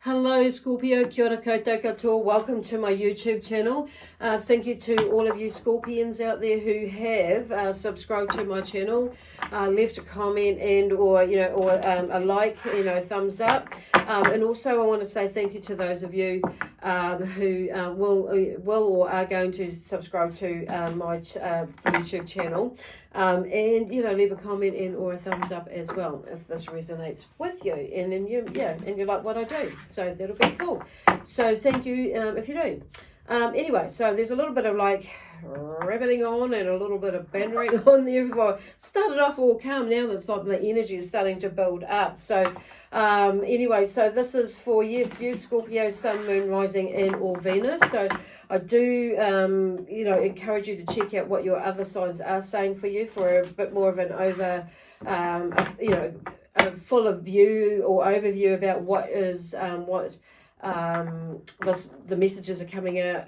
Hello Scorpio, kia ora koutou katoa. Welcome to my YouTube channel. Thank you to all of you Scorpions out there who have subscribed to my channel, left a comment and or a like, thumbs up. And also I want to say thank you to those of you who will or are going to subscribe to my YouTube channel. And leave a comment and or a thumbs up as well if this resonates with you, and then you like what I do, so that'll be cool. So thank you if you do. Anyway, so there's a little bit of like rabbiting on and a little bit of bantering on there. Before started off all calm, now that's like the energy is starting to build up. So anyway, so this is for you Scorpio, Sun, Moon, Rising, and or Venus. So I do, encourage you to check out what your other signs are saying for you for a bit more of an a fuller view or overview about what is the messages are coming out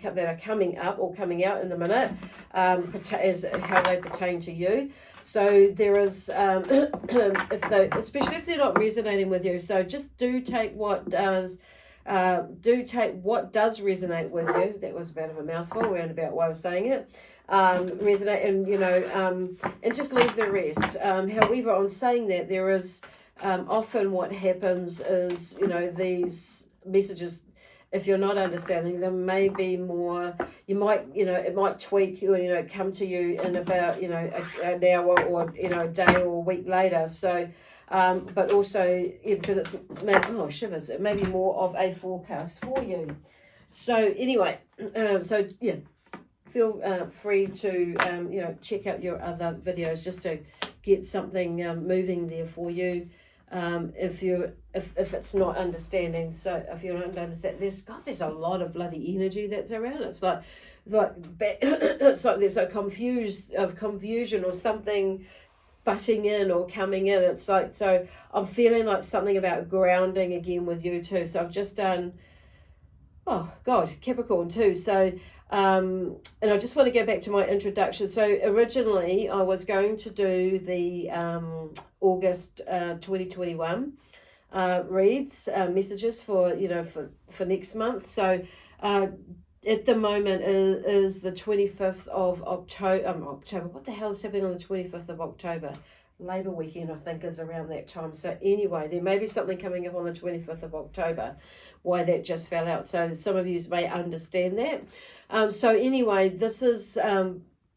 that are coming up or coming out in a minute, as how they pertain to you. So there is, especially if they're not resonating with you. So just do take what does resonate with you. That was a bit of a mouthful, roundabout way of saying it. Resonate and just leave the rest. However, on saying that, there is often what happens is, these messages, if you're not understanding them, may be more, you might, it might tweak you and, come to you in about, an hour or, a day or a week later. So, but also because it's, shivers, it may be more of a forecast for you. So anyway, feel free to, check out your other videos just to get something moving there for you. If it's not understanding, so if you don't understand, there's a lot of bloody energy that's around. It's like it's like there's a confusion or something butting in or coming in. It's like, so I'm feeling like something about grounding again with you too. So I've just done, oh God, Capricorn too. So and I just want to go back to my introduction. So originally I was going to do the August 2021 reads, messages for next month. So at the moment is the 25th of October. What the hell is happening on the 25th of October? Labour weekend, I think, is around that time. So anyway, there may be something coming up on the 25th of October, why that just fell out. So some of you may understand that. So anyway, this is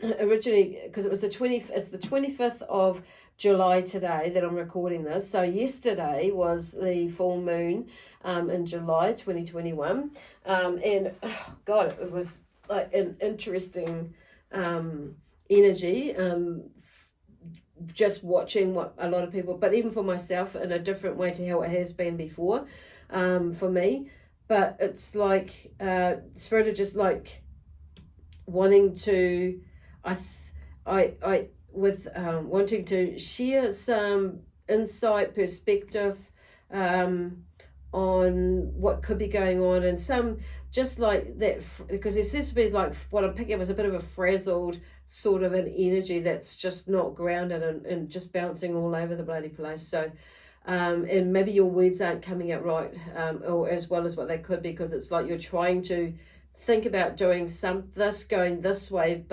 originally, because it's the 25th of July today that I'm recording this. So yesterday was the full moon in July 2021. And God, it was like an interesting energy. Just watching what a lot of people, but even for myself in a different way to how it has been before, for me. But it's like Spirit of just like wanting to, wanting to share some insight, perspective on what could be going on, and some just like that, because there seems to be like what I'm picking up is a bit of a frazzled sort of an energy that's just not grounded and just bouncing all over the bloody place. So and maybe your words aren't coming out right or as well as what they could, because it's like you're trying to think about doing going this way,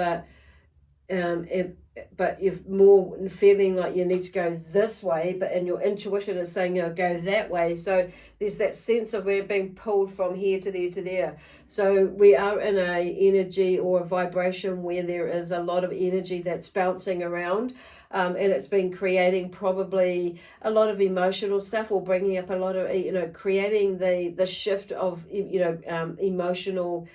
but you're more feeling like you need to go this way, and your intuition is saying, go that way. So there's that sense of we're being pulled from here to there to there. So we are in a energy or a vibration where there is a lot of energy that's bouncing around, and it's been creating probably a lot of emotional stuff, or bringing up a lot of, creating the shift of, emotional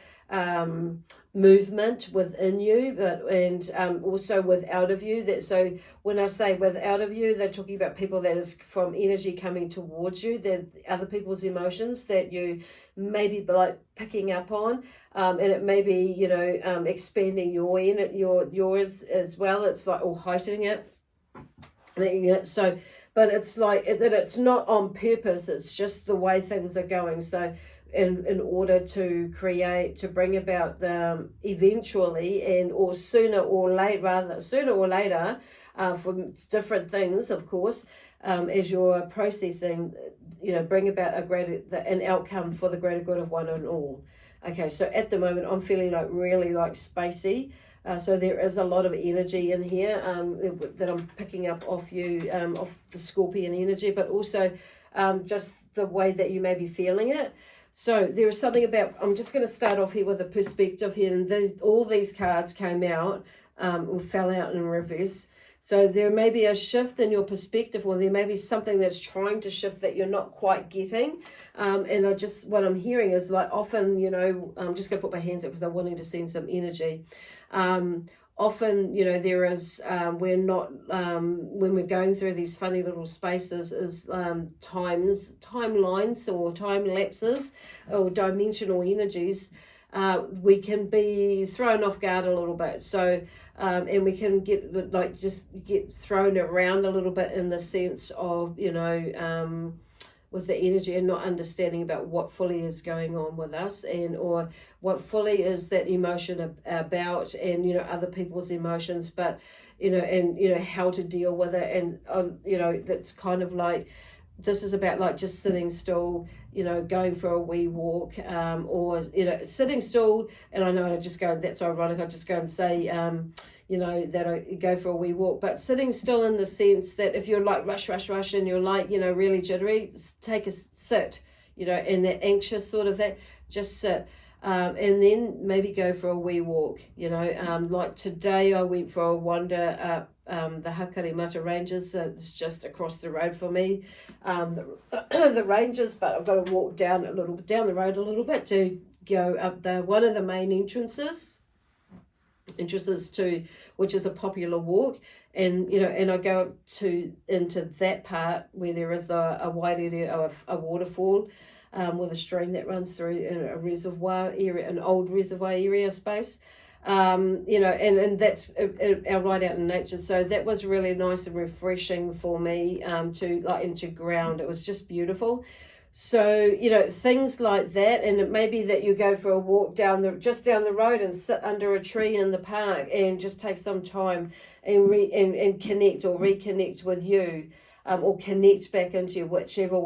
movement within you, and also without of you. That, so when I say without of you, they're talking about people that is from energy coming towards you, that other people's emotions that you maybe like picking up on, and it may be expanding yours as well. It's like, or heightening it. So, but it's like that. It's not on purpose. It's just the way things are going. So in order to bring about the eventually or sooner or later for different things, of course, as you're processing bring about an outcome for the greater good of one and all. Okay, so at the moment I'm feeling like really like spacey. So there is a lot of energy in here that I'm picking up off you, off the Scorpion energy, but also just the way that you may be feeling it. So there is something about, I'm just going to start off here with a perspective here, and all these cards came out or fell out in reverse. So there may be a shift in your perspective, or there may be something that's trying to shift that you're not quite getting. And what I'm hearing is like often, I'm just going to put my hands up because I'm wanting to send some energy. Often, there is, we're not, when we're going through these funny little spaces, is timelines or time lapses or dimensional energies. We can be thrown off guard a little bit. So, and we can get thrown around a little bit in the sense of, with the energy and not understanding about what fully is going on with us, or what fully is that emotion about, and other people's emotions, but how to deal with it. And that's kind of like, this is about like just sitting still, going for a wee walk, or sitting still. And I know that's ironic, I just go and say that I go for a wee walk, but sitting still in the sense that if you're like rush and you're like, really jittery, take a sit, and that anxious sort of that, just sit. And then maybe go for a wee walk, like today I went for a wander up the Hakarimata Ranges. It's just across the road for me, the ranges, but I've got to walk down the road a little bit to go up one of the main entrances to, which is a popular walk, and I go up into that part where there is a wide area of a waterfall, with a stream that runs through a reservoir area, an old reservoir area space, and that's right out in nature. So that was really nice and refreshing for me, to ground. It was just beautiful. So, things like that. And it may be that you go for a walk down the road and sit under a tree in the park and just take some time and connect or reconnect with you, or connect back into you, however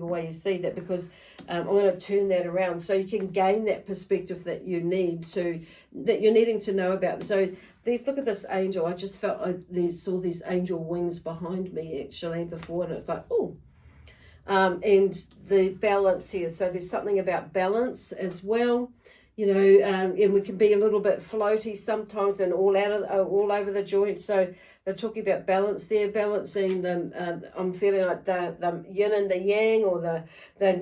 way you see that, because I'm going to turn that around so you can gain that perspective that you're needing to know about. So look at this angel. I just felt saw these angel wings behind me actually before, and it's like, oh. And the balance here. So there's something about balance as well, and we can be a little bit floaty sometimes and all over the joint. So they're talking about balance there, balancing them. I'm feeling like the yin and the yang, or the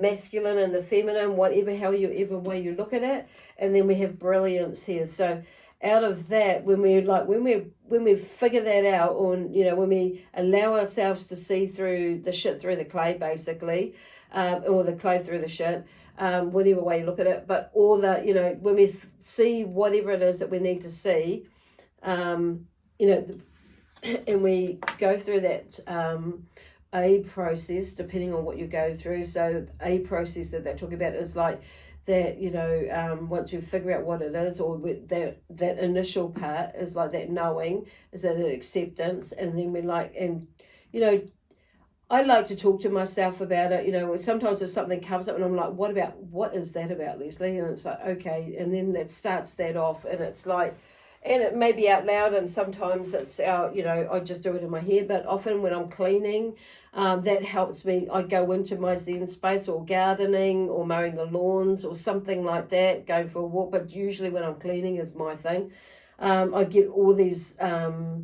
masculine and the feminine, however way you look at it. And then we have brilliance here. So out of that, when we figure that out, or when we allow ourselves to see through the shit through the clay, basically, or the clay through the shit, whatever way you look at it, but all the when we see whatever it is that we need to see, and we go through that a process depending on what you go through. So a process that they're talking about is like that, once you figure out what it is, or that initial part is like that knowing, is that an acceptance, and then I like to talk to myself about it. Sometimes if something comes up and I'm like, what is that about, Lesley? And it's like, okay, and then that starts that off, and it's like, and it may be out loud, and sometimes it's out, I just do it in my head, but often when I'm cleaning, that helps me. I go into my Zen space, or gardening, or mowing the lawns, or something like that, going for a walk, but usually when I'm cleaning is my thing. I get all this, inner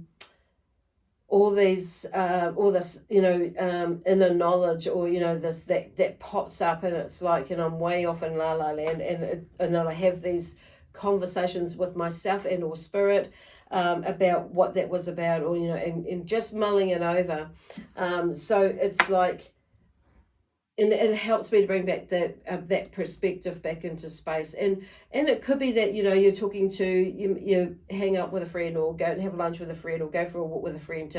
knowledge, or, this, that pops up, and it's like, and I'm way off in la la land, and then I have these conversations with myself and or spirit about what that was about, or and just mulling it over. So it's like, and it helps me to bring back that perspective back into space, and it could be that you're talking to you hang out with a friend, or go and have lunch with a friend, or go for a walk with a friend.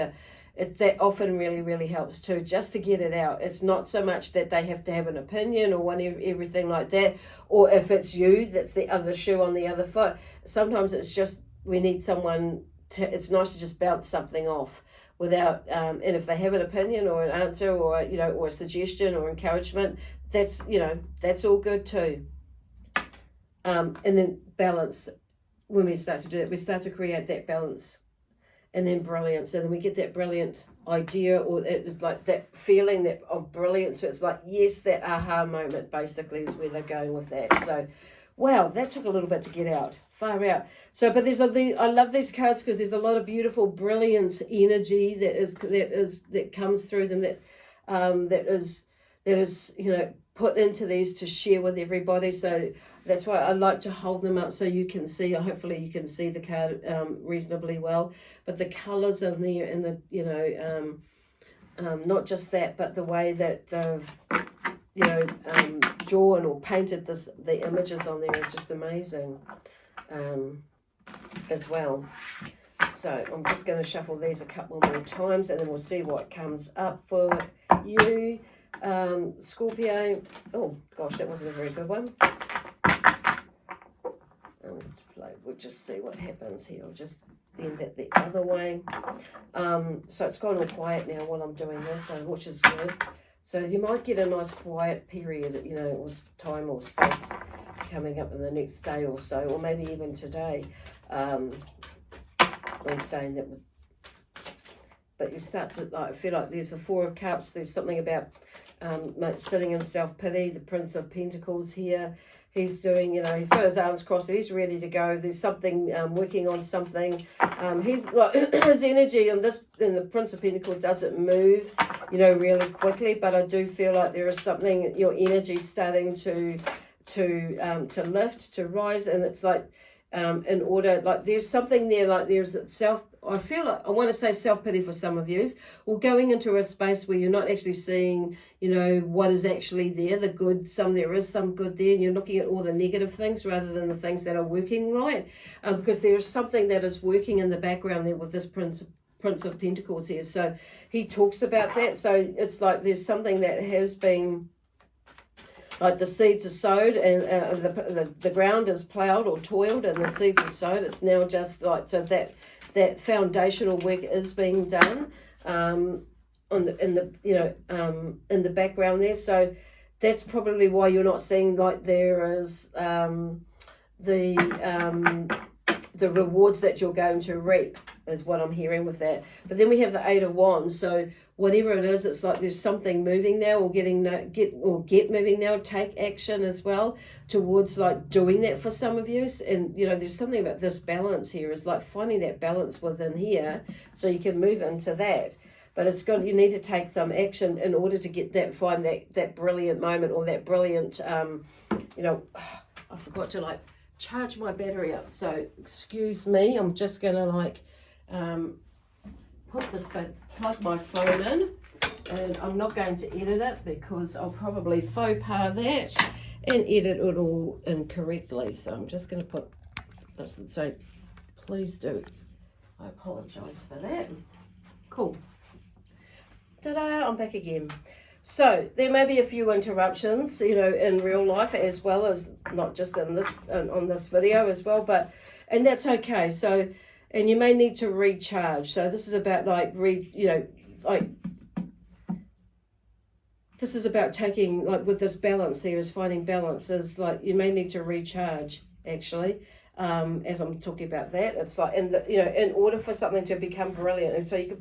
That often really, really helps too, just to get it out. It's not so much that they have to have an opinion or everything like that, or if it's you, that's the other shoe on the other foot. Sometimes it's just we need someone to. It's nice to just bounce something off without, and if they have an opinion or an answer or, you know, or a suggestion or encouragement, that's, you know, that's all good too. And then balance, when we start to do it, we start to create that balance, and then brilliance, and then we get that brilliant idea, or it's like that feeling that of brilliance. So it's like, yes, that aha moment basically is where they're going with that. So wow, that took a little bit to get out, far out. So, but I love these cards because there's a lot of beautiful brilliance energy that comes through them, that is you know, put into these to share with everybody. So that's why I like to hold them up so you can see. Hopefully you can see the card reasonably well. But the colours in there, and the, you know, not just that, but the way that they've, you know, drawn or painted the images on there are just amazing as well. So I'm just going to shuffle these a couple more times, and then we'll see what comes up for you, Scorpio. Oh gosh, that wasn't a very good one. We'll just see what happens here. I'll just bend it the other way. So it's gone all quiet now while I'm doing this, which is good. So you might get a nice quiet period, you know, or time or space coming up in the next day or so, or maybe even today. I'm saying that was, but you start to, like, I feel like there's the Four of Cups. There's something about sitting in self-pity. The Prince of Pentacles here. He's doing, you know, he's got his arms crossed. He's ready to go. There's something, working on something. He's like, his energy on this, in the Prince of Pentacles doesn't move, you know, really quickly. But I do feel like there is something, your energy starting to lift, to rise, and it's like, in order, like there's something there, like there's I feel like, I want to say self-pity for some of you, or going into a space where you're not actually seeing, you know, what is actually there, the good. There is some good there, and you're looking at all the negative things rather than the things that are working right, because there is something that is working in the background there with this Prince of Pentacles here. So he talks about that. So it's like there's something that has been, like the seeds are sowed, and the ground is ploughed or toiled, and the seeds are sowed. It's now just like, so that foundational work is being done in the background there. So that's probably why you're not seeing, like, there is the rewards that you're going to reap, is what I'm hearing with that. But then we have the Eight of Wands. So whatever it is, it's like there's something moving now, or get moving now. Take action as well towards, like, doing that for some of you. And, you know, there's something about this balance here, is like finding that balance within here so you can move into that. But you need to take some action in order to get that, find that brilliant moment, or that brilliant, you know, I forgot to, like, charge my battery up. So excuse me, I'm just going to, like, plug my phone in, and I'm not going to edit it because I'll probably faux pas that and edit it all incorrectly. So I'm just going to put this, so please do, I apologize for that. Cool. Ta-da, I'm back again. So there may be a few interruptions, you know, in real life, as well as not just in this, on this video as well, and that's okay. So, and you may need to recharge. So this is about, like, this is about taking, like, with this balance there, is finding balance, is like you may need to recharge, actually. As I'm talking about that, it's like, in order for something to become brilliant, and so you can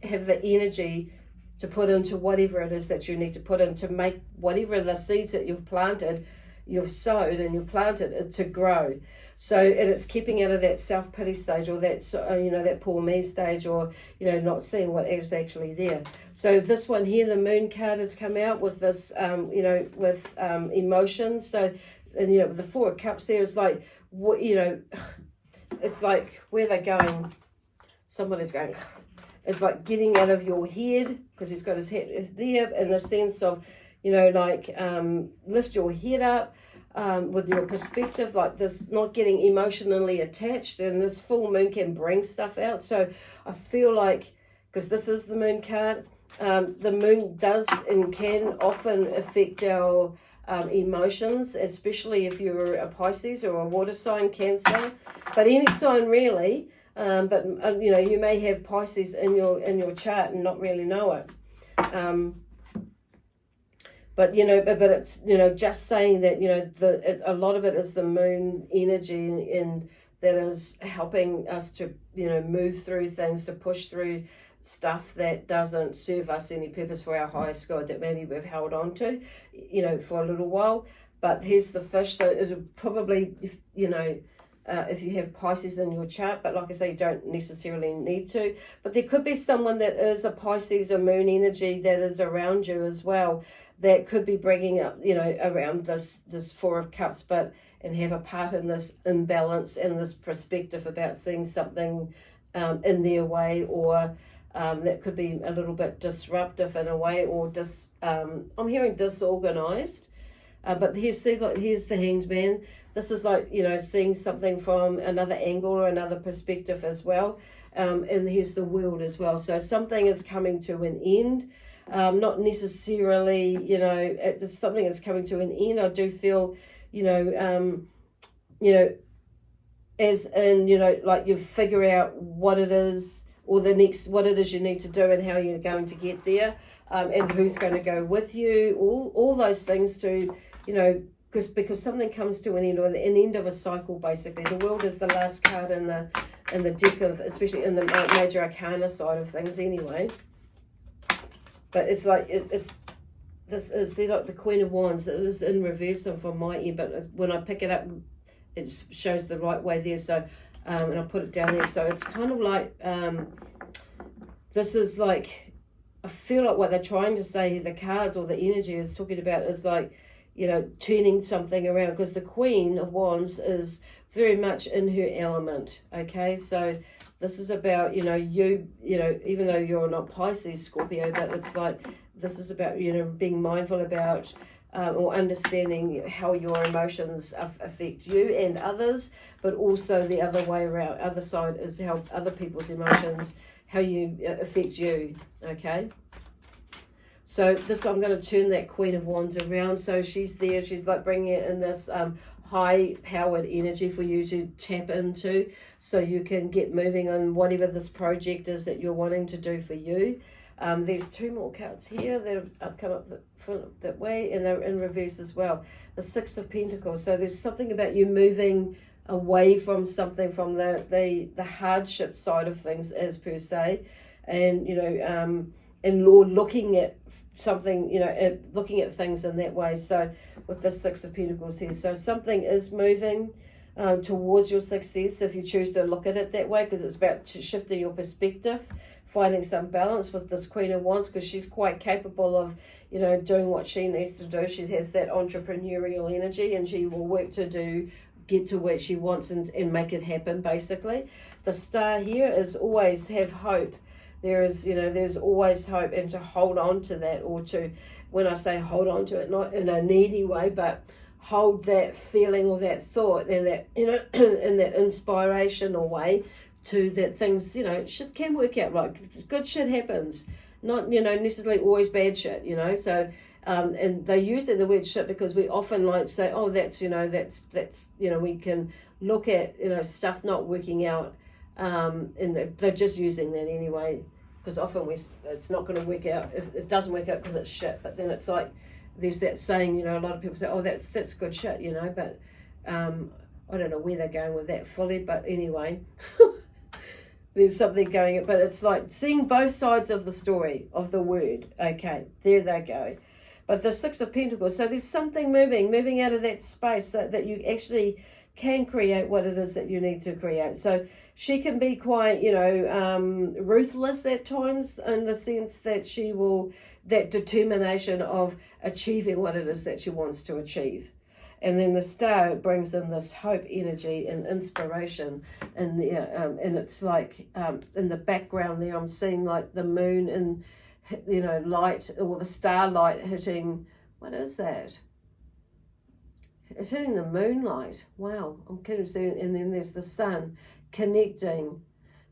have the energy to put into whatever it is that you need to put in to make whatever the seeds that you've planted, you've sowed and you've planted it to grow. So, and it's keeping out of that self-pity stage, or that, you know, that poor me stage, or, you know, not seeing what is actually there. So this one here, the Moon card, has come out with this, you know, with emotions. So, and, you know, the Four of Cups there is like, what, you know, it's like where they're going, someone is going, it's like getting out of your head, because he's got his head there, in the sense of, you know, like, lift your head up with your perspective, like this, not getting emotionally attached, and this full moon can bring stuff out. So I feel like, because this is the Moon card, the moon does and can often affect our emotions, especially if you're a Pisces or a water sign, Cancer, but any sign really. but you know, you may have Pisces in your chart and not really know it. But you know, but it's, you know, just saying that, you know, a lot of it is the moon energy, and that is helping us to, you know, move through things, to push through stuff that doesn't serve us any purpose for our highest good, that maybe we've held on to, you know, for a little while. But here's the fish, that is probably, you know, if you have Pisces in your chart, but like I say, you don't necessarily need to. But there could be someone that is a Pisces or moon energy that is around you as well, that could be bringing up, you know, around this Four of Cups, but and have a part in this imbalance and this perspective about seeing something in their way, or that could be a little bit disruptive in a way, or I'm hearing disorganized. But here's the Hanged Man. This is like, you know, seeing something from another angle or another perspective as well. And here's the World as well. So something is coming to an end. Not necessarily, you know, something is coming to an end. I do feel, you know, as in, you know, like you figure out what it is, or what it is you need to do, and how you're going to get there, and who's going to go with you, all those things to, you know, because something comes to an end, or an end of a cycle, basically. The World is the last card in the deck of, especially in the major arcana side of things anyway. But it's like, this is like the Queen of Wands. It was in reverse from my end, but when I pick it up, it shows the right way there. So, and I'll put it down there. So it's kind of like, this is like, I feel like what they're trying to say, the cards or the energy is talking about, is like, you know, turning something around, because the Queen of Wands is very much in her element. Okay, so this is about, you know, you know, even though you're not Pisces, Scorpio, but it's like, this is about, you know, being mindful about or understanding how your emotions affect you and others, but also the other way around, other side is how other people's emotions, how you affect you. Okay, so this, I'm going to turn that Queen of Wands around. So she's there, she's like bringing it in this high powered energy for you to tap into, so you can get moving on whatever this project is that you're wanting to do for you. There's two more cards here that have come up that way, and they're in reverse as well. The Six of Pentacles. So there's something about you moving away from something, from the hardship side of things, as per se, and, you know, and looking at something, you know, looking at things in that way. So with the Six of Pentacles here, so something is moving towards your success, if you choose to look at it that way, because it's about shifting your perspective, finding some balance with this Queen of Wands, because she's quite capable of, you know, doing what she needs to do. She has that entrepreneurial energy, and she will work to get to where she wants and make it happen, basically. The Star here is always have hope. There is, you know, there's always hope, and to hold on to that, or to, when I say hold on to it, not in a needy way, but hold that feeling or that thought, and that, you know, in that inspirational way, to that things, you know, shit can work out right. Good shit happens, not, you know, necessarily always bad shit, you know. So and they use the word shit because we often like to say, oh, that's, you know, that's you know, we can look at, you know, stuff not working out, and they're just using that anyway, because often it's not going to work out. If it doesn't work out because it's shit, but then it's like, there's that saying, you know, a lot of people say, oh, that's good shit, you know, but I don't know where they're going with that fully, but anyway. There's something going, but it's like seeing both sides of the story, of the word. Okay, there they go. But the Six of Pentacles, so there's something moving out of that space, that you actually can create what it is that you need to create. So she can be quite, you know, ruthless at times, in the sense that she will, that determination of achieving what it is that she wants to achieve. And then the Star brings in this hope energy and inspiration, and and it's like in the background there, I'm seeing like the moon and, you know, light, or the starlight hitting. What is that? It's hitting the moonlight. Wow, I'm kidding. And then there's the sun connecting,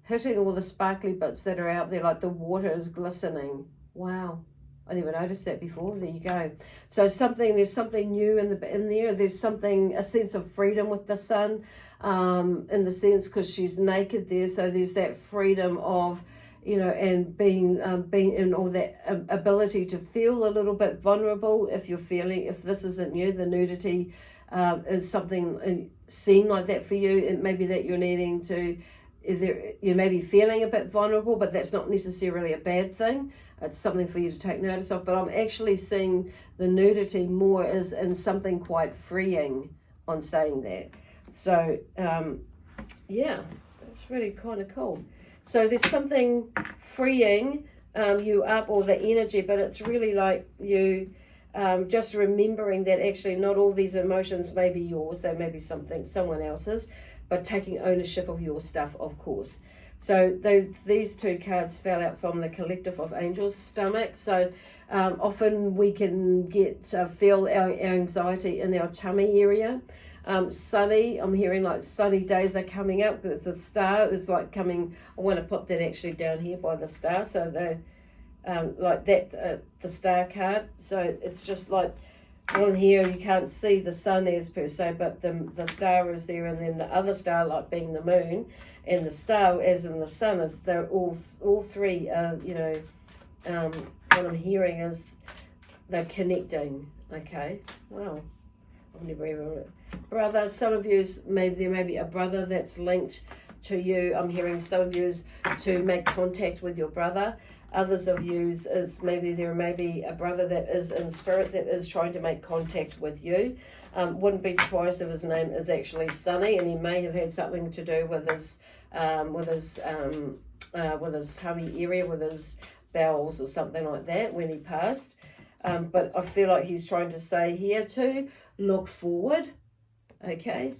hitting all the sparkly bits that are out there, like the water is glistening. Wow. I never noticed that before. There you go. So there's something new in there. There's something, a sense of freedom with the sun. in the sense because she's naked there. So there's that freedom of, you know, and being in all that ability to feel a little bit vulnerable if you're feeling, if this isn't you, the nudity is something seen like that for you. It may be that you're needing to, you may be feeling a bit vulnerable, but that's not necessarily a bad thing. It's something for you to take notice of. But I'm actually seeing the nudity more as in something quite freeing on saying that. So, yeah, it's really kind of cool. So there's something freeing you up, or the energy, but it's really like you just remembering that actually not all these emotions may be yours. They may be someone else's, but taking ownership of your stuff, of course. So these two cards fell out from the Collective of Angels stomach. So often we can feel our anxiety in our tummy area. Sunny, I'm hearing like sunny days are coming up. There's the star is like coming. I want to put that actually down here by the star. So like that, the star card. So it's just like on here you can't see the sun as per se, but the star is there, and then the other star like being the moon, and the star as in the sun is. They're all three. You know, what I'm hearing is they're connecting. Okay, wow. I've never even brother. Some of you there may be a brother that's linked to you. I'm hearing some of you to make contact with your brother. Others of you is maybe there may be a brother that is in spirit that is trying to make contact with you. Wouldn't be surprised if his name is actually Sunny, and he may have had something to do with his tummy area, with his bowels or something like that when he passed. But I feel like he's trying to say here to look forward, okay,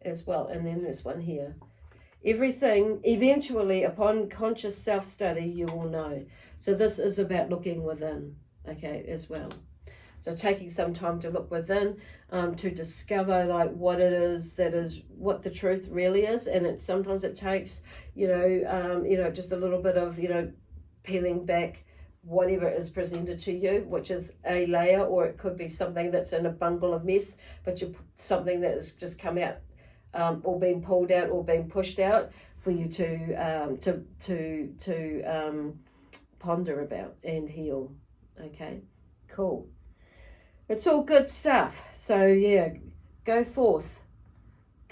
as well. And then this one here. Everything, eventually, upon conscious self-study, you will know. So this is about looking within, okay, as well. So taking some time to look within, to discover like what it is that is, what the truth really is. And sometimes it takes, just a little bit of, peeling back whatever is presented to you, which is a layer, or it could be something that's in a bundle of mess, but something that has just come out, or being pulled out, or being pushed out for you to ponder about and heal. Okay, cool. It's all good stuff. So yeah, go forth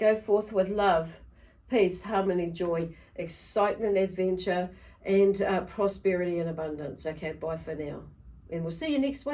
with love, peace, harmony, joy, excitement, adventure, and prosperity and abundance. Okay, bye for now. And we'll see you next week.